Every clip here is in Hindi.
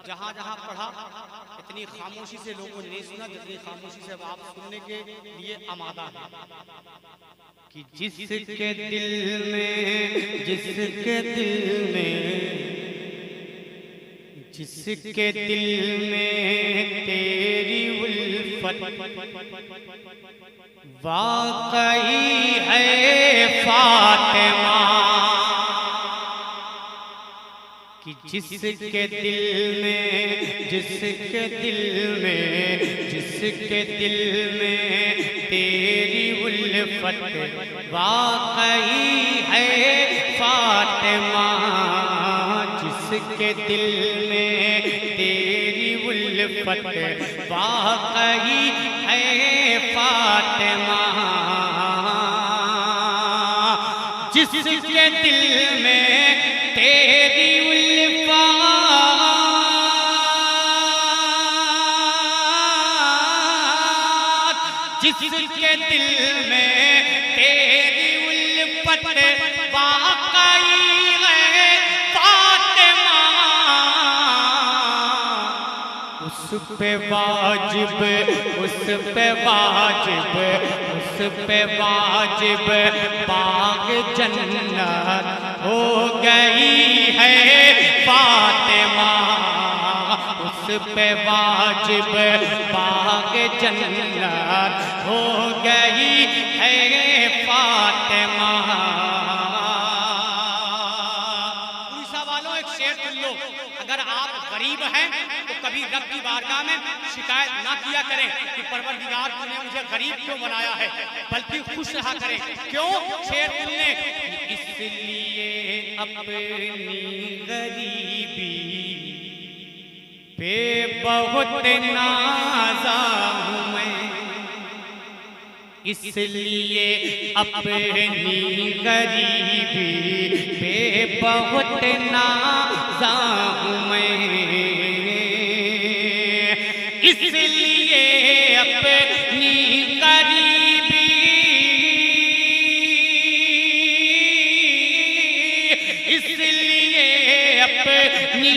जहाँ जहाँ पढ़ा इतनी खामोशी से लोगों ने नहीं सुना जितनी खामोशी से आप सुनने के लिए आमादा है कि जिसके दिल में जिसके दिल में तेरी उल्फत वाकई है फातिमा, कि जिसके दिल में तेरी उल्फत वाकई है फातिमा, जिसके दिल में तेरी उल्फत वाकई है फातिमा, जिसके दिल में तेरी उल्फत जिसके दिल में तेरी उल्फत वाकई है फातिमा, उस पे वाजिब बाग जन्नत हो गई है फातिमा, उस पे वाजिब बाग जन्नत हो गई है फातिमा। उड़ीसा वालों एक शेर सुन लो, अगर आप गरीब हैं तो कभी रब की बारगाह में शिकायत ना किया करें कि परवरदिगार तूने मुझे गरीब क्यों बनाया है, बल्कि खुश रहा करें। क्यों? शेर सुनने, इसलिए अपनी गरीबी पे बहुत नाज़ा हूँ मैं, इसलिए अपनी गरीबी पे बहुत नाज़ा हूँ मैं, इसलिए अपनी गरीबी, इसलिए अपनी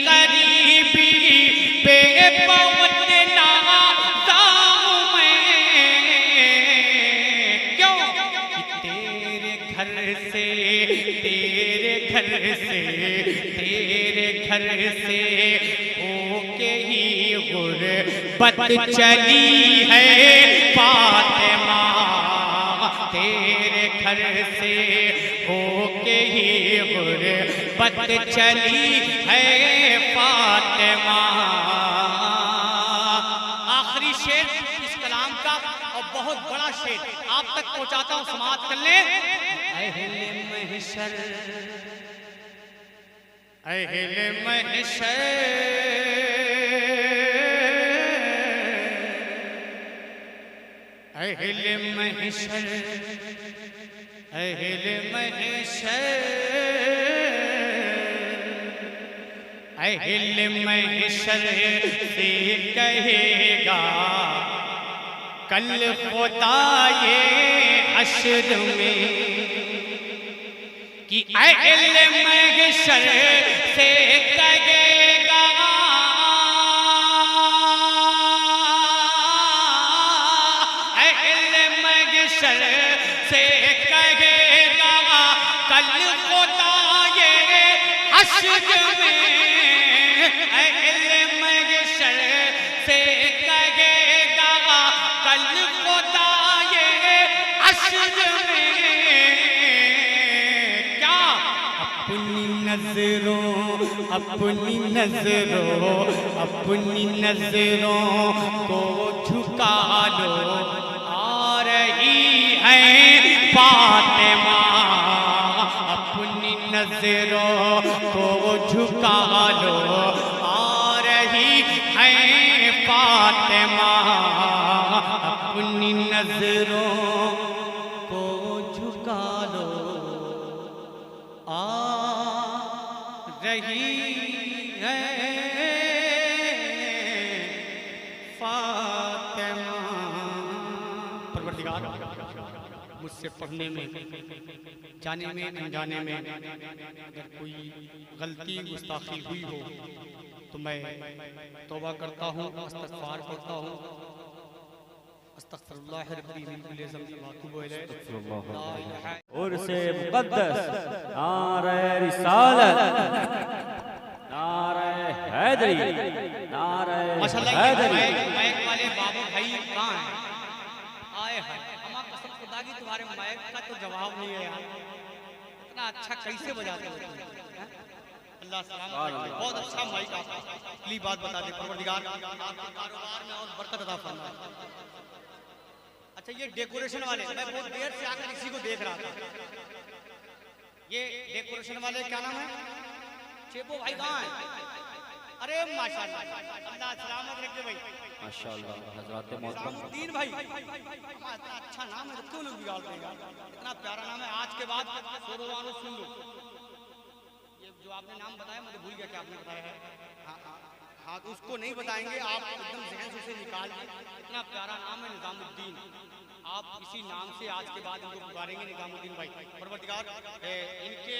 गरीबी पे बहुत नाज़ा हूँ मैं। क्यों? कि तेरे घर से होके ही गुर्बत चली है फातिमा, तेरे घर से होके ही गुर्बत चली है फातिमा। आखिरी शेर इस कलाम का और बहुत बड़ा शेर आप तक पहुंचाता हूं, समाप्त कर ले। अहले महशर, अहले महशर, अहले महशर, अहले महशर, अहले महशर से कहेगा कल खुदा ये हश्र में, कि अहले महशर से कहेगा से कहेगा कल खुदा ये हश्र में, अहले महशर से कहेगा कल खुदा ये हश्र में। क्या? अपनी नजरों को झुका लो, आ रही है फातिमा, अपनी नजरों को झुका लो, आ रही है फातिमा, अपनी नजरों को झुका लो, आ रही है फातिमा। परवरदिगार मुझसे पढ़ने में, जाने में, अनजाने में अगर कोई गलती गुस्ताखी हुई हो तो तो मैं तौबा करता हूँ, इस्तग़फ़ार करता हूँ। अस्तग़फ़िरुल्लाह रब्बी मिन कुल्लि ज़ंबिन व अतूबु इलैह। ला इलाहा उर्से मुक़द्दस, नारे रिसालत, नारे हैदरी, नारे माशाअल्लाह। हैदरी। माइक वाले बाबू भाई कहाँ हैं? आए हैं। अम्मा कसम खुदा की तुम्हारे माइक का तो जवाब नहीं है यार, इतना अच्छा कैसे बजाते हो तुम? हैं? अल्लाह सलामत रखे। बहुत अच्छा माइक आपका। अगली बात बता दे परवरदिगार आपके कारोबार में और बरकत अता फरमाए। अच्छा ये डेकोरेशन वाले, मैं बहुत देर से आकर इसी को देख रहा था। ये डेकोरेशन वाले क्या नाम है? चेपो भाई कहाँ है? अरे माशाल्लाह, अल्लाह सलामत रखे भाई। माशाअल्लाह हज़रात मोहतरम। निज़ामुद्दीन भाई, इतना अच्छा नाम है तो क्यों लोग बिगाड़ते हैं यार? इतना प्यारा नाम है। आज के बाद सोरोवानो सुन लो। ये जो आपने नाम बताया मुझे भूल गया क्या आपने बताया है। हाँ हाँ हाँ, तो उसको नहीं बताएंगे आप, एकदम जहन से उसे निकाल दें। इतना प्यारा नाम है निज़ामुद्दीन। आप इसी नाम से आज के बाद इनको पुकारेंगे निज़ामुद्दीन भाई। परवरदिगार इनके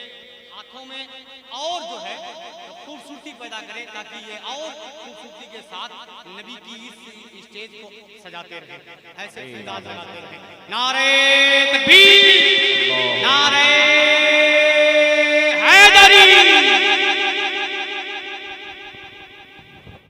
हाथों में और जो है खूबसूरती पैदा करे, ताकि ये और खूबसूरती के साथ नबी की इस स्टेज को सजाते रहे, ऐसे अंदाज लगाते रहे। नारे तकबीर।